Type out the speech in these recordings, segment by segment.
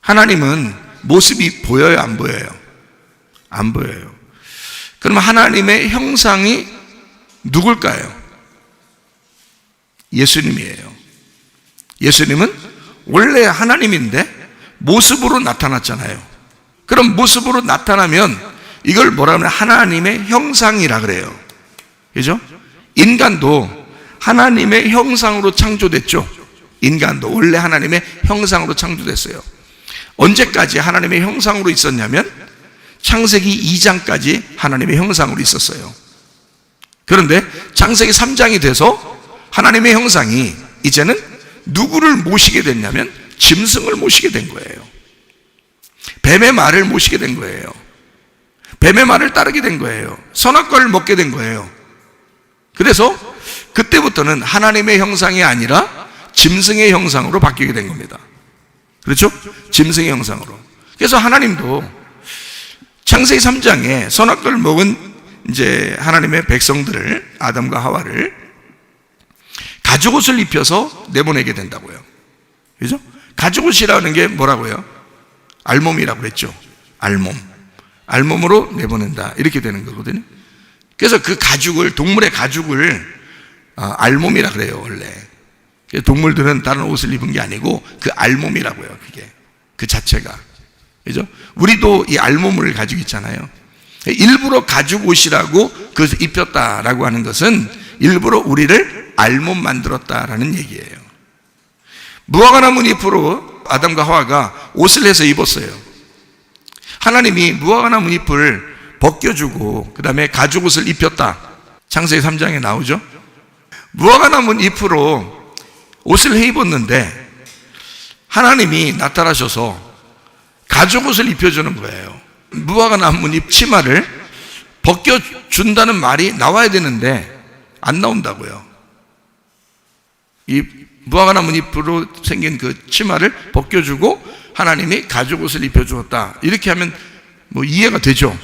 하나님은 모습이 보여요, 안 보여요? 안 보여요. 그럼 하나님의 형상이 누굴까요? 예수님이에요. 예수님은 원래 하나님인데 모습으로 나타났잖아요. 그럼 모습으로 나타나면 이걸 뭐라 하면 하나님의 형상이라 그래요. 그죠? 인간도 하나님의 형상으로 창조됐죠. 인간도 원래 하나님의 형상으로 창조됐어요. 언제까지 하나님의 형상으로 있었냐면 창세기 2장까지 하나님의 형상으로 있었어요. 그런데 창세기 3장이 돼서 하나님의 형상이 이제는 누구를 모시게 됐냐면 짐승을 모시게 된 거예요. 뱀의 말을 모시게 된 거예요. 뱀의 말을 따르게 된 거예요. 선악과를 먹게 된 거예요. 그래서 그때부터는 하나님의 형상이 아니라 짐승의 형상으로 바뀌게 된 겁니다. 그렇죠? 짐승의 형상으로. 그래서 하나님도 창세기 3장에 선악과를 먹은 이제 하나님의 백성들을, 아담과 하와를 가죽옷을 입혀서 내보내게 된다고요. 그죠? 가죽옷이라는 게 뭐라고요? 알몸이라고 그랬죠. 알몸으로 내보낸다. 이렇게 되는 거거든요. 그래서 그 가죽을, 동물의 가죽을 알몸이라 그래요, 원래. 동물들은 다른 옷을 입은 게 아니고 그 알몸이라고요, 그게. 그 자체가. 그죠? 우리도 이 알몸을 가지고 있잖아요. 일부러 가죽 옷이라고 그것을 입혔다라고 하는 것은 일부러 우리를 알몸 만들었다라는 얘기예요. 무화과나무 잎으로 아담과 하와가 옷을 해서 입었어요. 하나님이 무화과나무 잎을 벗겨주고 그 다음에 가죽옷을 입혔다. 창세기 3장에 나오죠. 무화과나무 잎으로 옷을 해 입었는데 하나님이 나타나셔서 가죽옷을 입혀주는 거예요. 무화과나무 잎 치마를 벗겨준다는 말이 나와야 되는데 안 나온다고요. 이 무화과나무 잎으로 생긴 그 치마를 벗겨주고 하나님이 가죽옷을 입혀주었다. 이렇게 하면 뭐 이해가 되죠.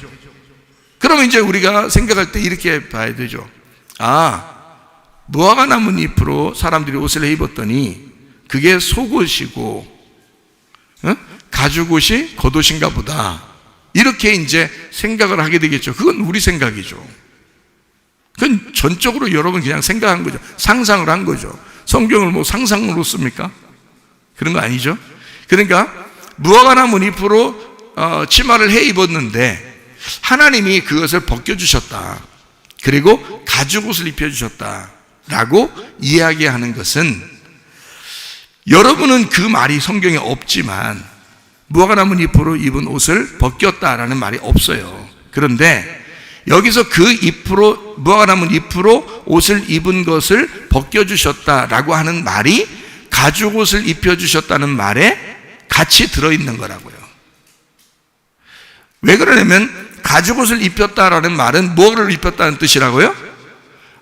그러면 이제 우리가 생각할 때 이렇게 봐야 되죠. 무화과나무 잎으로 사람들이 옷을 해 입었더니 그게 속옷이고 가죽옷이 겉옷인가 보다. 이렇게 이제 생각을 하게 되겠죠. 그건 우리 생각이죠. 그건 전적으로 여러분 그냥 생각한 거죠. 상상을 한 거죠. 성경을 뭐 상상으로 씁니까? 그런 거 아니죠. 그러니까 무화과나무 잎으로 치마를 해 입었는데 하나님이 그것을 벗겨주셨다. 그리고 가죽옷을 입혀주셨다 라고 이야기하는 것은, 여러분은 그 말이 성경에 없지만 무화과나무 잎으로 입은 옷을 벗겼다라는 말이 없어요. 그런데 여기서 그 잎으로, 무화과나무 잎으로 옷을 입은 것을 벗겨주셨다라고 하는 말이 가죽옷을 입혀주셨다는 말에 같이 들어있는 거라고요. 왜 그러냐면 가죽옷을 입혔다라는 말은 뭐를 입혔다는 뜻이라고요?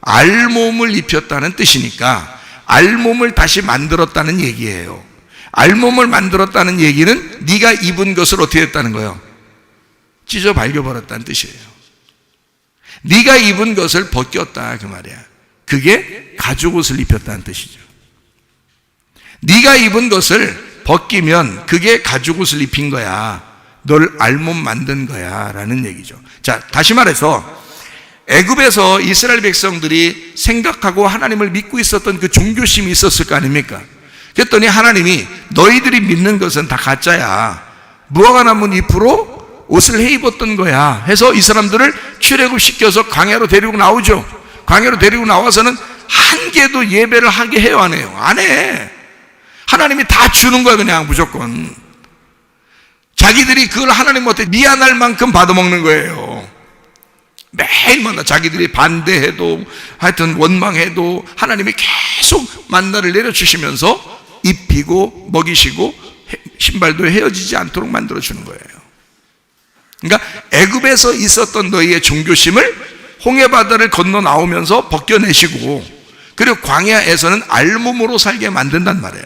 알몸을 입혔다는 뜻이니까 알몸을 다시 만들었다는 얘기예요. 알몸을 만들었다는 얘기는 네가 입은 것을 어떻게 했다는 거예요? 찢어 발겨버렸다는 뜻이에요. 네가 입은 것을 벗겼다 그 말이야. 그게 가죽옷을 입혔다는 뜻이죠. 네가 입은 것을 벗기면 그게 가죽옷을 입힌 거야. 널 알몸 만든 거야 라는 얘기죠. 자, 다시 말해서 애굽에서 이스라엘 백성들이 생각하고 하나님을 믿고 있었던 그 종교심이 있었을 거 아닙니까? 그랬더니 하나님이 너희들이 믿는 것은 다 가짜야. 무화과나무 잎으로 옷을 해 입었던 거야 해서 이 사람들을 출애굽시켜서 광야로 데리고 나오죠. 광야로 데리고 나와서는 한 개도 예배를 하게 해요, 안 해요? 안 해. 하나님이 다 주는 거야, 그냥 무조건. 자기들이 그걸 하나님한테 미안할 만큼 받아먹는 거예요. 매일마다 자기들이 반대해도 하여튼 원망해도 하나님이 계속 만나를 내려주시면서 입히고 먹이시고 신발도 헤어지지 않도록 만들어주는 거예요. 그러니까 애굽에서 있었던 너희의 종교심을 홍해바다를 건너 나오면서 벗겨내시고, 그리고 광야에서는 알몸으로 살게 만든단 말이에요.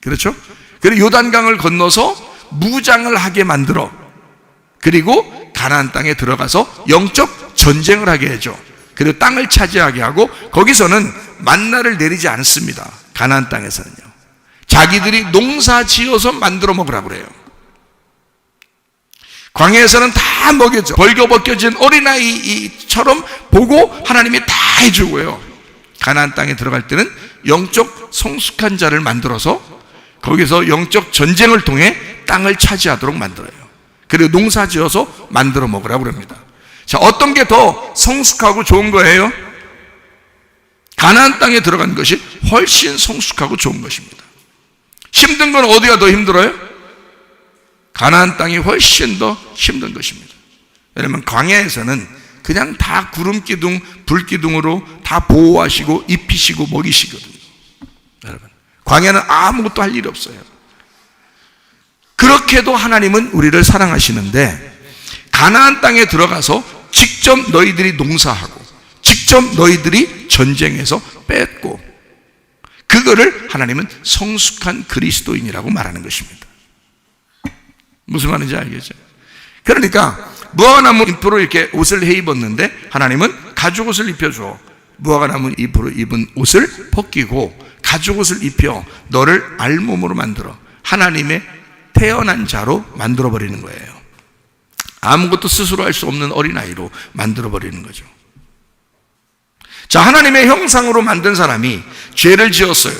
그렇죠? 그리고 요단강을 건너서 무장을 하게 만들어, 그리고 가나안 땅에 들어가서 영적 전쟁을 하게 해줘. 그리고 땅을 차지하게 하고, 거기서는 만나를 내리지 않습니다. 가나안 땅에서는요. 자기들이 농사 지어서 만들어 먹으라고 그래요. 광야에서는 다 먹였죠. 벌거벗겨진 어린아이처럼 보고 하나님이 다 해주고요. 가나안 땅에 들어갈 때는 영적 성숙한 자를 만들어서 거기서 영적 전쟁을 통해 땅을 차지하도록 만들어요. 그리고 농사 지어서 만들어 먹으라고 그럽니다. 자, 어떤 게 더 성숙하고 좋은 거예요? 가나안 땅에 들어간 것이 훨씬 성숙하고 좋은 것입니다. 힘든 건 어디가 더 힘들어요? 가나안 땅이 훨씬 더 힘든 것입니다. 왜냐하면 광야에서는 그냥 다 구름기둥, 불기둥으로 다 보호하시고 입히시고 먹이시거든요. 여러분, 광야는 아무것도 할 일이 없어요. 그렇게도 하나님은 우리를 사랑하시는데 가나안 땅에 들어가서 직접 너희들이 농사하고 직접 너희들이 전쟁에서 뺏고, 그거를 하나님은 성숙한 그리스도인이라고 말하는 것입니다. 무슨 말인지 알겠죠? 그러니까 무화과나무 잎으로 이렇게 옷을 해 입었는데 하나님은 가죽옷을 입혀줘. 무화과나무 잎으로 입은 옷을 벗기고 가죽옷을 입혀 너를 알몸으로 만들어 하나님의 태어난 자로 만들어버리는 거예요. 아무것도 스스로 할 수 없는 어린아이로 만들어버리는 거죠. 자, 하나님의 형상으로 만든 사람이 죄를 지었어요.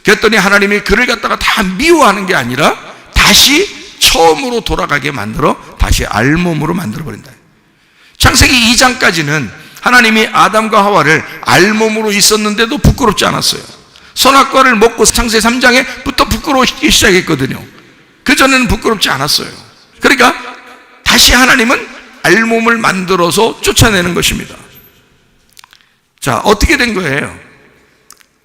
그랬더니 하나님이 그를 갖다가 다 미워하는 게 아니라 다시 처음으로 돌아가게 만들어 다시 알몸으로 만들어버린다. 창세기 2장까지는 하나님이 아담과 하와를 알몸으로 있었는데도 부끄럽지 않았어요. 선악과를 먹고 창세기 3장에부터 부끄러워지기 시작했거든요. 그전에는 부끄럽지 않았어요. 그러니까 다시 하나님은 알몸을 만들어서 쫓아내는 것입니다. 자, 어떻게 된 거예요?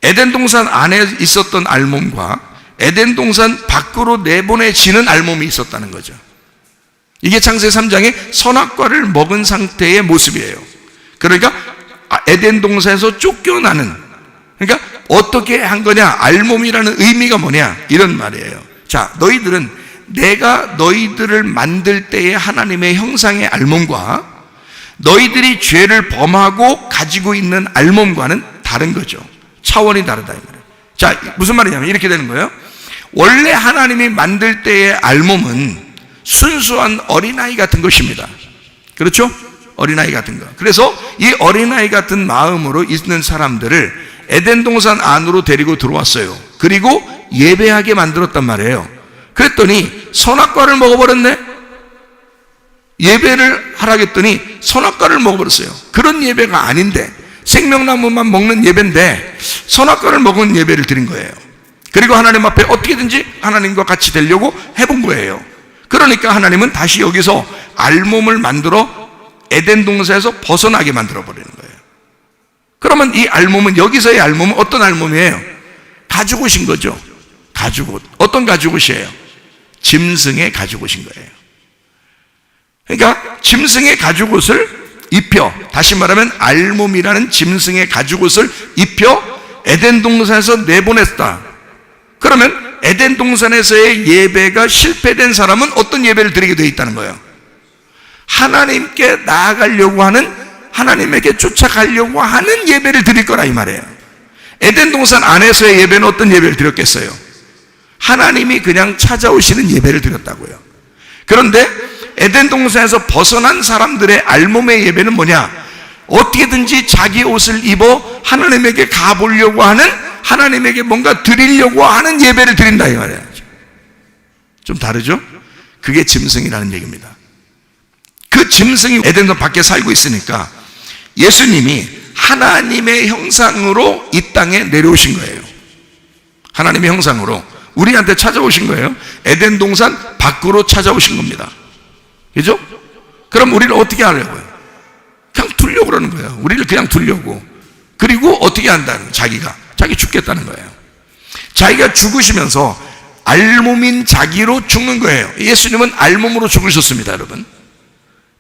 에덴 동산 안에 있었던 알몸과 에덴 동산 밖으로 내보내지는 알몸이 있었다는 거죠. 이게 창세기 3장의 선악과를 먹은 상태의 모습이에요. 그러니까 에덴 동산에서 쫓겨나는, 그러니까 어떻게 한 거냐, 알몸이라는 의미가 뭐냐, 이런 말이에요. 자, 너희들은 내가 너희들을 만들 때의 하나님의 형상의 알몸과 너희들이 죄를 범하고 가지고 있는 알몸과는 다른 거죠. 차원이 다르다 이 말이에요. 자, 무슨 말이냐면 이렇게 되는 거예요. 원래 하나님이 만들 때의 알몸은 순수한 어린아이 같은 것입니다. 그렇죠? 어린아이 같은 거. 그래서 이 어린아이 같은 마음으로 있는 사람들을 에덴 동산 안으로 데리고 들어왔어요. 그리고 예배하게 만들었단 말이에요. 그랬더니 선악과를 먹어버렸네. 예배를 하라겠더니 선악과를 먹어버렸어요. 그런 예배가 아닌데, 생명나무만 먹는 예배인데 선악과를 먹은 예배를 드린 거예요. 그리고 하나님 앞에 어떻게든지 하나님과 같이 되려고 해본 거예요. 그러니까 하나님은 다시 여기서 알몸을 만들어 에덴 동산에서 벗어나게 만들어 버리는 거예요. 그러면 이 알몸은, 여기서의 알몸은 어떤 알몸이에요? 가죽옷인 거죠. 가죽옷. 어떤 가죽옷이에요? 짐승의 가죽옷인 거예요. 그러니까 짐승의 가죽옷을 입혀, 다시 말하면 알몸이라는 짐승의 가죽옷을 입혀 에덴 동산에서 내보냈다. 그러면 에덴 동산에서의 예배가 실패된 사람은 어떤 예배를 드리게 되어 있다는 거예요? 하나님께 나아가려고 하는, 하나님에게 쫓아가려고 하는 예배를 드릴 거라 이 말이에요. 에덴 동산 안에서의 예배는 어떤 예배를 드렸겠어요? 하나님이 그냥 찾아오시는 예배를 드렸다고요. 그런데 에덴 동산에서 벗어난 사람들의 알몸의 예배는 뭐냐? 어떻게든지 자기 옷을 입어 하나님에게 가보려고 하는, 하나님에게 뭔가 드리려고 하는 예배를 드린다 이 말이에요. 좀 다르죠? 그게 짐승이라는 얘기입니다. 그 짐승이 에덴 동산 밖에 살고 있으니까 예수님이 하나님의 형상으로 이 땅에 내려오신 거예요. 하나님의 형상으로 우리한테 찾아오신 거예요. 에덴 동산 밖으로 찾아오신 겁니다. 그죠? 그럼 우리를 어떻게 하려고요? 그냥 두려고 그러는 거예요. 우리를 그냥 두려고. 그리고 어떻게 한다는 거예요? 자기 죽겠다는 거예요. 자기가 죽으시면서 알몸인 자기로 죽는 거예요. 예수님은 알몸으로 죽으셨습니다, 여러분.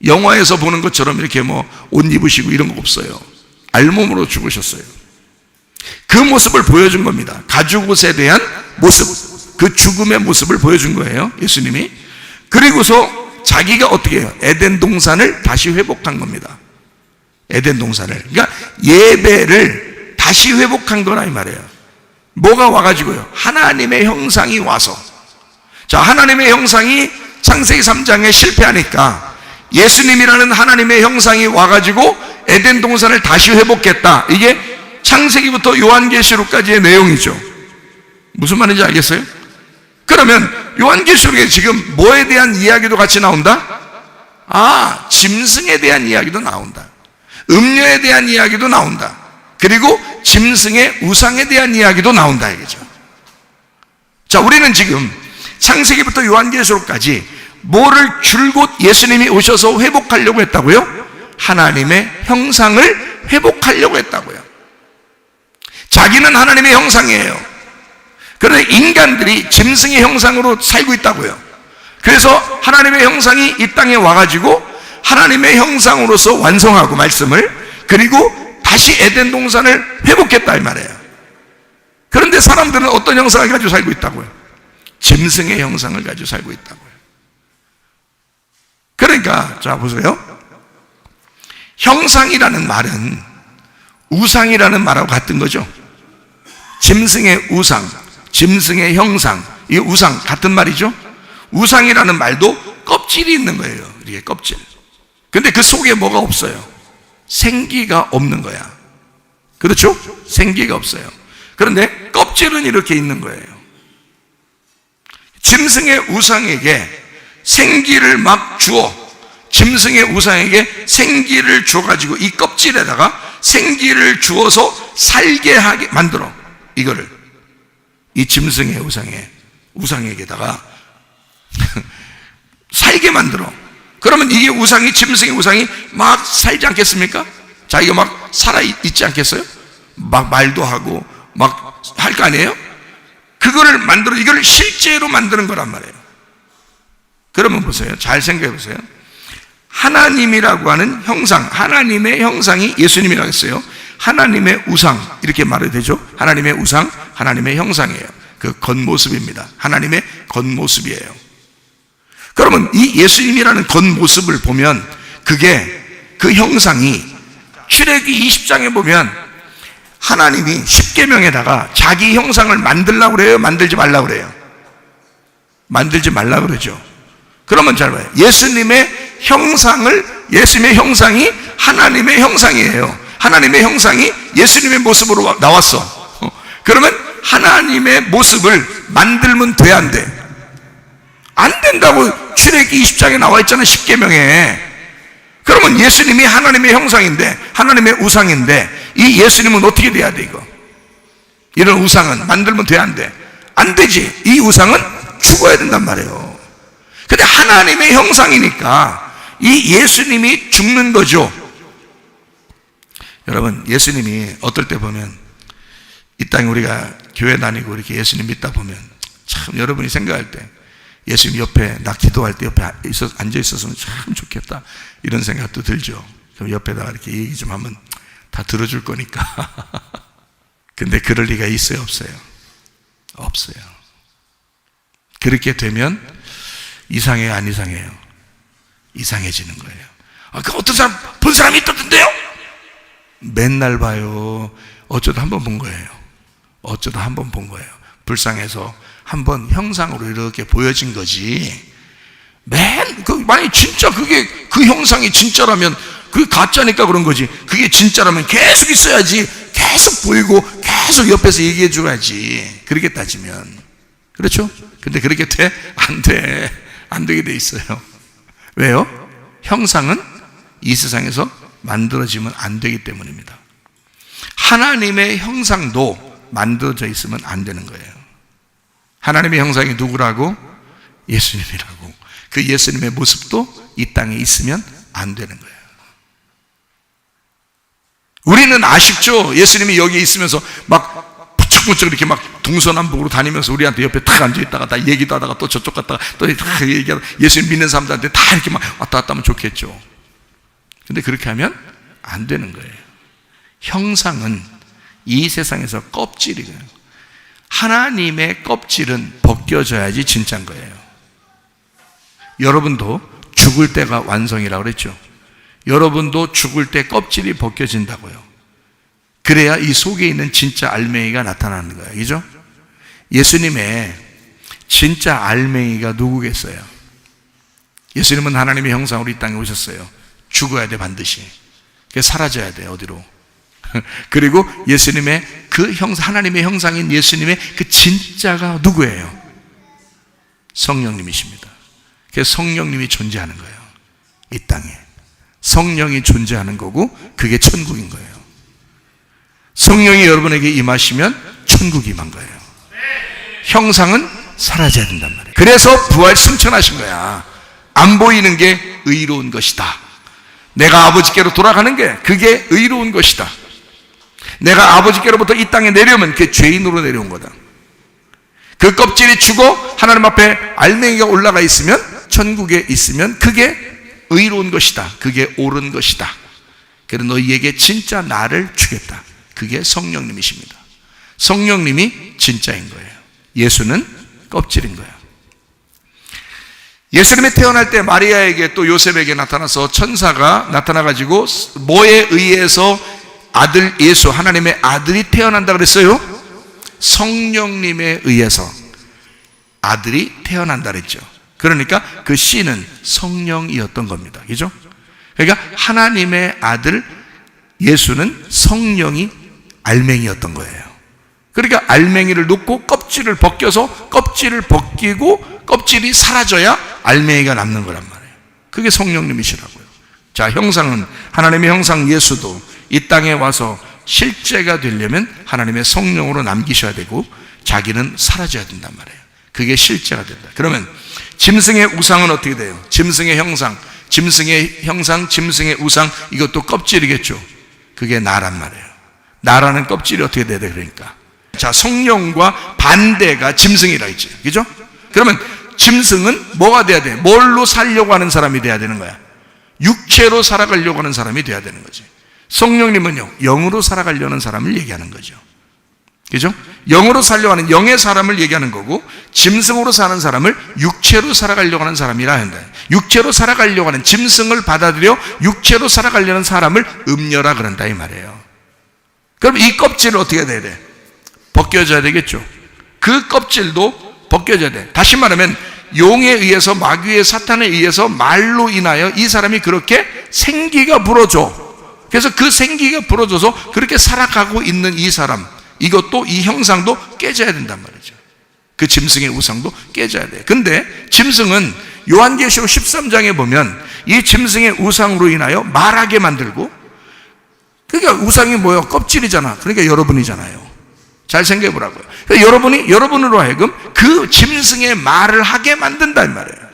영화에서 보는 것처럼 이렇게 뭐 옷 입으시고 이런 거 없어요. 알몸으로 죽으셨어요. 그 모습을 보여준 겁니다. 가죽옷에 대한 모습, 그 죽음의 모습을 보여준 거예요, 예수님이. 그리고서 자기가 어떻게 해요? 에덴 동산을 다시 회복한 겁니다. 에덴 동산을. 그러니까 예배를 다시 회복한 거라 이 말이에요. 뭐가 와가지고요? 하나님의 형상이 와서. 자, 하나님의 형상이 창세기 3장에 실패하니까 예수님이라는 하나님의 형상이 와가지고 에덴 동산을 다시 회복했다. 이게 창세기부터 요한계시록까지의 내용이죠. 무슨 말인지 알겠어요? 그러면 요한계시록에 지금 뭐에 대한 이야기도 같이 나온다? 짐승에 대한 이야기도 나온다. 음료에 대한 이야기도 나온다. 그리고 짐승의 우상에 대한 이야기도 나온다 이거죠. 자, 우리는 지금 창세기부터 요한계시록까지 뭐를 줄곧 예수님이 오셔서 회복하려고 했다고요? 하나님의 형상을 회복하려고 했다고요. 자기는 하나님의 형상이에요. 그런데 인간들이 짐승의 형상으로 살고 있다고요. 그래서 하나님의 형상이 이 땅에 와가지고 하나님의 형상으로서 완성하고 말씀을, 그리고 다시 에덴 동산을 회복했다 이 말이에요. 그런데 사람들은 어떤 형상을 가지고 살고 있다고요? 짐승의 형상을 가지고 살고 있다고요. 그러니까 자 보세요. 형상이라는 말은 우상이라는 말하고 같은 거죠. 짐승의 우상, 짐승의 형상, 이 우상 같은 말이죠. 우상이라는 말도 껍질이 있는 거예요. 이게 껍질. 근데 그 속에 뭐가 없어요? 생기가 없는 거야. 그렇죠? 생기가 없어요. 그런데 껍질은 이렇게 있는 거예요. 짐승의 우상에게 생기를 막 주어, 짐승의 우상에게 생기를 줘가지고 이 껍질에다가 생기를 주어서 살게 하게 만들어. 이거를 이 짐승의 우상에게다가 살게 만들어. 그러면 이게 우상이, 짐승의 우상이 막 살지 않겠습니까? 자기가 막 살아있지 않겠어요? 막 말도 하고 막 할 거 아니에요? 그거를 만들어, 이걸 실제로 만드는 거란 말이에요. 그러면 보세요. 잘 생각해 보세요. 하나님이라고 하는 형상, 하나님의 형상이 예수님이라고 했어요. 하나님의 우상, 이렇게 말해도 되죠. 하나님의 우상, 하나님의 형상이에요. 그 겉모습입니다. 하나님의 겉모습이에요. 그러면 이 예수님이라는 겉모습을 보면 그게, 그 형상이 출애굽기 20장에 보면 하나님이 십계명에다가 자기 형상을 만들라고 그래요? 만들지 말라고 그래요? 만들지 말라고 그러죠. 그러면 잘 봐요. 예수님의 형상이 하나님의 형상이에요. 하나님의 형상이 예수님의 모습으로 나왔어. 그러면 하나님의 모습을 만들면 돼, 안 돼? 안 된다고 출애굽기 20장에 나와 있잖아요. 십계명에. 그러면 예수님이 하나님의 형상인데, 하나님의 우상인데, 이 예수님은 어떻게 돼야 돼, 이거? 이런 우상은 만들면 돼, 안 돼? 안 되지. 이 우상은 죽어야 된단 말이에요. 근데 하나님의 형상이니까 이 예수님이 죽는 거죠. 여러분, 예수님이 어떨 때 보면, 이 땅에 우리가 교회 다니고 이렇게 예수님 믿다 보면 참 여러분이 생각할 때 예수님 옆에, 나 기도할 때 옆에 앉아 있었으면 참 좋겠다, 이런 생각도 들죠. 그럼 옆에다가 이렇게 얘기 좀 하면 다 들어줄 거니까. 근데 그럴 리가 있어요, 없어요? 없어요. 그렇게 되면 이상해요, 안 이상해요? 이상해지는 거예요. 그 어떤 사람, 본 사람이 있던데요? 맨날 봐요. 어쩌다 한 번 본 거예요. 어쩌다 한 번 본 거예요. 불쌍해서 한 번 형상으로 이렇게 보여진 거지. 만약에 진짜 그게, 그 형상이 진짜라면, 그게 가짜니까 그런 거지. 그게 진짜라면 계속 있어야지. 계속 보이고 계속 옆에서 얘기해 줘야지. 그렇게 따지면. 그렇죠? 근데 그렇게 돼? 안 돼. 안 되게 돼 있어요. 왜요? 형상은 이 세상에서 만들어지면 안 되기 때문입니다. 하나님의 형상도 만들어져 있으면 안 되는 거예요. 하나님의 형상이 누구라고? 예수님이라고. 그 예수님의 모습도 이 땅에 있으면 안 되는 거예요. 우리는 아쉽죠? 예수님이 여기 있으면서 막 부쩍부쩍 이렇게 막 동서남북으로 다니면서 우리한테 옆에 탁 앉아있다가 다 얘기도 하다가 또 저쪽 갔다가 또 탁 얘기하다가 예수님 믿는 사람들한테 다 이렇게 막 왔다 갔다 하면 좋겠죠. 근데 그렇게 하면 안 되는 거예요. 형상은 이 세상에서 껍질이에요. 하나님의 껍질은 벗겨져야지 진짜인 거예요. 여러분도 죽을 때가 완성이라고 그랬죠. 여러분도 죽을 때 껍질이 벗겨진다고요. 그래야 이 속에 있는 진짜 알맹이가 나타나는 거예요. 그죠? 예수님의 진짜 알맹이가 누구겠어요? 예수님은 하나님의 형상으로 이 땅에 오셨어요. 죽어야 돼, 반드시. 사라져야 돼, 어디로. 그리고 예수님의 그 형상, 하나님의 형상인 예수님의 그 진짜가 누구예요? 성령님이십니다. 그래서 성령님이 존재하는 거예요. 이 땅에. 성령이 존재하는 거고, 그게 천국인 거예요. 성령이 여러분에게 임하시면 천국이 임한 거예요. 형상은 사라져야 된단 말이에요. 그래서 부활 승천하신 거야. 안 보이는 게 의로운 것이다. 내가 아버지께로 돌아가는 게 그게 의로운 것이다. 내가 아버지께로부터 이 땅에 내려오면 그게 죄인으로 내려온 거다. 그 껍질이 죽어 하나님 앞에 알맹이가 올라가 있으면, 천국에 있으면 그게 의로운 것이다. 그게 옳은 것이다. 그래서 너희에게 진짜 나를 주겠다. 그게 성령님이십니다. 성령님이 진짜인 거예요. 예수는 껍질인 거예요. 예수님이 태어날 때 마리아에게 또 요셉에게 나타나서 천사가 나타나가지고 뭐에 의해서 아들 예수, 하나님의 아들이 태어난다 그랬어요? 성령님에 의해서 아들이 태어난다 그랬죠. 그러니까 그 씨는 성령이었던 겁니다. 그죠? 그러니까 하나님의 아들 예수는 성령이 알맹이였던 거예요. 그러니까 알맹이를 놓고 껍질을 벗겨서 껍질을 벗기고 껍질이 사라져야 알맹이가 남는 거란 말이에요. 그게 성령님이시라고요. 자, 형상은 하나님의 형상 예수도 이 땅에 와서 실제가 되려면 하나님의 성령으로 남기셔야 되고 자기는 사라져야 된단 말이에요. 그게 실제가 된다. 그러면 짐승의 우상은 어떻게 돼요? 짐승의 형상, 짐승의 형상, 짐승의 우상, 이것도 껍질이겠죠. 그게 나란 말이에요. 나라는 껍질이 어떻게 돼야 돼? 그러니까 자, 성령과 반대가 짐승이라 했죠. 그죠? 그러면 짐승은 뭐가 돼야 돼? 뭘로 살려고 하는 사람이 돼야 되는 거야? 육체로 살아가려고 하는 사람이 돼야 되는 거지. 성령님은요, 영으로 살아가려는 사람을 얘기하는 거죠. 그죠? 영으로 살려고 하는 영의 사람을 얘기하는 거고, 짐승으로 사는 사람을 육체로 살아가려고 하는 사람이라 한다. 육체로 살아가려고 하는 짐승을 받아들여 육체로 살아가려는 사람을 음녀라 그런다 이 말이에요. 그럼 이 껍질을 어떻게 해야 돼? 벗겨져야 되겠죠. 그 껍질도 벗겨져야 돼. 다시 말하면 용에 의해서, 마귀의 사탄에 의해서 말로 인하여 이 사람이 그렇게 생기가 불어져. 그래서 그 생기가 불어져서 그렇게 살아가고 있는 이 사람, 이것도, 이 형상도 깨져야 된단 말이죠. 그 짐승의 우상도 깨져야 돼. 근데 짐승은 요한계시록 13장에 보면 이 짐승의 우상으로 인하여 말하게 만들고, 그러니까 우상이 뭐예요? 껍질이잖아. 그러니까 여러분이잖아요. 잘 생각해 보라고요. 그러니까 여러분이 여러분으로 하여금 그 짐승의 말을 하게 만든다 이 말이에요.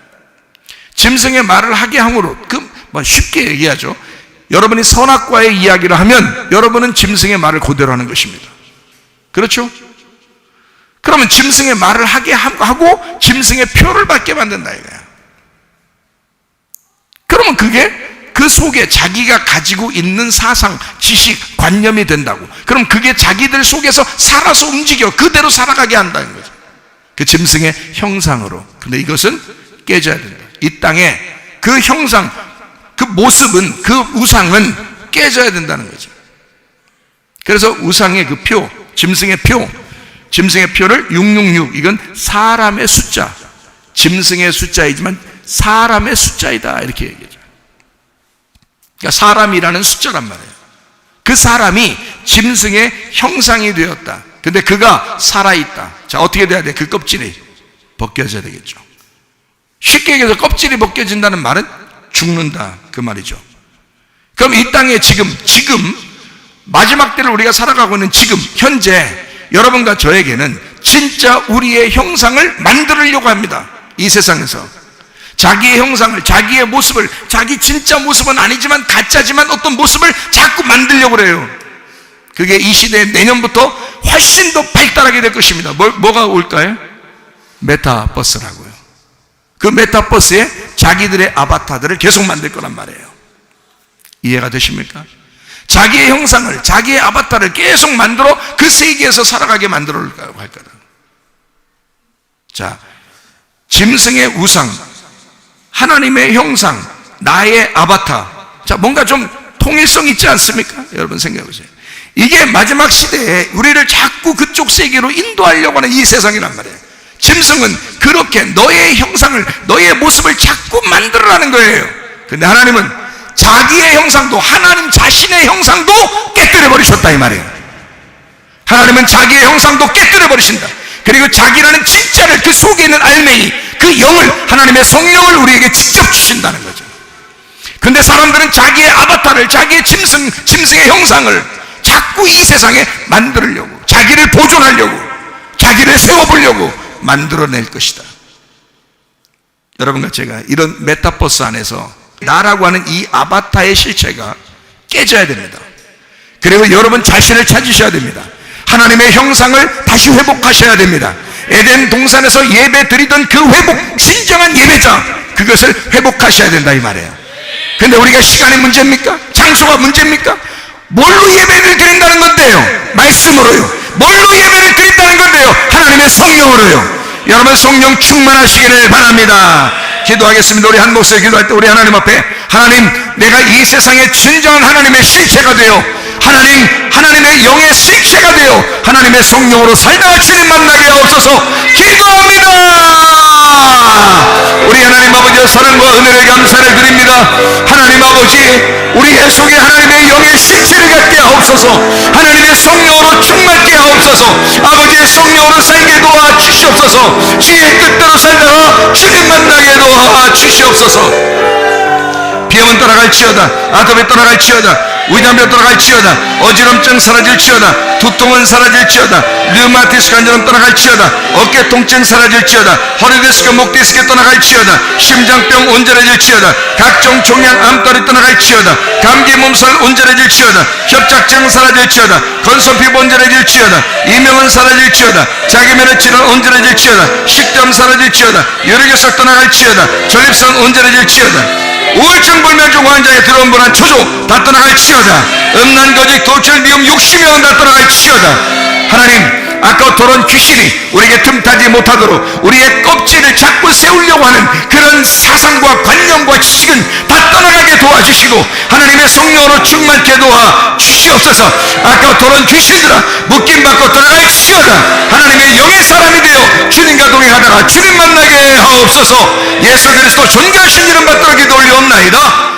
짐승의 말을 하게 함으로, 쉽게 얘기하죠. 여러분이 선악과의 이야기를 하면 여러분은 짐승의 말을 그대로 하는 것입니다. 그렇죠? 그러면 짐승의 말을 하게 하고 짐승의 표를 받게 만든다 이거야. 그러면 그게 그 속에 자기가 가지고 있는 사상, 지식, 관념이 된다고. 그럼 그게 자기들 속에서 살아서 움직여 그대로 살아가게 한다는 거죠. 그 짐승의 형상으로. 근데 이것은 깨져야 된다. 이 땅에 그 형상, 그 모습은, 그 우상은 깨져야 된다는 거죠. 그래서 우상의 그 표, 짐승의 표를 666, 이건 사람의 숫자, 짐승의 숫자이지만 사람의 숫자이다 이렇게 얘기하죠. 그러니까 사람이라는 숫자란 말이에요. 그 사람이 짐승의 형상이 되었다. 근데 그가 살아있다. 자, 어떻게 돼야 돼? 그 껍질이 벗겨져야 되겠죠. 쉽게 얘기해서 껍질이 벗겨진다는 말은 죽는다 그 말이죠. 그럼 이 땅에 지금 마지막 때를 우리가 살아가고 있는 지금 현재 여러분과 저에게는 진짜 우리의 형상을 만들려고 합니다. 이 세상에서 자기의 형상을, 자기의 모습을, 자기 진짜 모습은 아니지만 가짜지만 어떤 모습을 자꾸 만들려고 그래요. 그게 이 시대의 내년부터 훨씬 더 발달하게 될 것입니다. 뭐가 올까요? 메타버스라고요. 그 메타버스에 자기들의 아바타들을 계속 만들 거란 말이에요. 이해가 되십니까? 자기의 형상을, 자기의 아바타를 계속 만들어 그 세계에서 살아가게 만들어 할 거다. 자, 짐승의 우상, 하나님의 형상, 나의 아바타. 자, 뭔가 좀 통일성 있지 않습니까? 여러분 생각해 보세요. 이게 마지막 시대에 우리를 자꾸 그쪽 세계로 인도하려고 하는 이 세상이란 말이에요. 짐승은 그렇게 너의 형상을, 너의 모습을 자꾸 만들어라는 거예요. 근데 하나님은 자기의 형상도, 하나님 자신의 형상도 깨뜨려 버리셨다 이 말이에요. 하나님은 자기의 형상도 깨뜨려 버리신다. 그리고 자기라는 진짜를, 그 속에 있는 알맹이, 그 영을, 하나님의 성령을 우리에게 직접 주신다는 거죠. 근데 사람들은 자기의 아바타를, 자기의 짐승의 형상을 자꾸 이 세상에 만들려고, 자기를 보존하려고, 자기를 세워보려고 만들어낼 것이다. 여러분과 제가 이런 메타버스 안에서 나라고 하는 이 아바타의 실체가 깨져야 됩니다. 그리고 여러분 자신을 찾으셔야 됩니다. 하나님의 형상을 다시 회복하셔야 됩니다. 에덴 동산에서 예배 드리던 그 회복, 진정한 예배자, 그것을 회복하셔야 된다 이 말이에요. 근데 우리가 시간이 문제입니까? 장소가 문제입니까? 뭘로 예배를 드린다는 건데요? 말씀으로요. 뭘로 예배를 드린다는 건데요? 하나님의 성령으로요. 여러분 성령 충만하시기를 바랍니다. 기도하겠습니다. 우리 한 목소리 기도할 때 우리 하나님 앞에, 하나님, 내가 이 세상의 진정한 하나님의 실체가 되어, 하나님의 영의 실체가 되어 하나님의 성령으로 살다가 주님 만나게 하옵소서. 기도합니다. 우리 하나님 아버지의 사랑과 은혜를 감사를 드립니다. 하나님 아버지, 우리의 속에 하나님의 영의 실체를 갖게 하옵소서. 하나님의 성령으로 충만케 하옵소서. 아버지의 성령으로 살게 도와 주시옵소서. 주의 뜻대로 살다가 주님 만나게 도와 주시옵소서. 비염은 떠나갈지어다, 아토피 떠나갈지어다, 위장병 떠나갈지어다, 어지럼증 사라질지어다, 두통은 사라질지어다, 류마티스 관절은 떠나갈지어다, 어깨 통증 사라질지어다, 허리 디스크, 목 디스크 떠나갈지어다, 심장병 온전해질지어다, 각종 종양 암살이 떠나갈지어다, 감기 몸살 온전해질지어다, 협착증 사라질지어다, 건소 피부 온전해질지어다, 이명은 사라질지어다, 자기면의 질환 온전해질지어다, 식도암 사라질지어다, 뇌혈관 떠나갈지어다, 전립선 온전해질지어다, 우울증 불면증 환자의 들어온 불안 초조 다 떠나갈지어다, 음란거짓 도출 미움 욕심이면 다 떠나갈지어다. 하나님, 아까토론 귀신이 우리에게 틈타지 못하도록 우리의 껍질을 자꾸 세우려고 하는 그런 사상과 관념과 지식은 다 떠나가게 도와주시고 하나님의 성령으로 충만케 도와주시옵소서. 아까토론 귀신들아, 묶임받고 떠나갈지어다. 하나님의 영의 사람이 되어 주님과 동행하다가 주님 만나게 하옵소서. 예수 그리스도 존귀하신 이름 받들어 기도 올리옵나이다.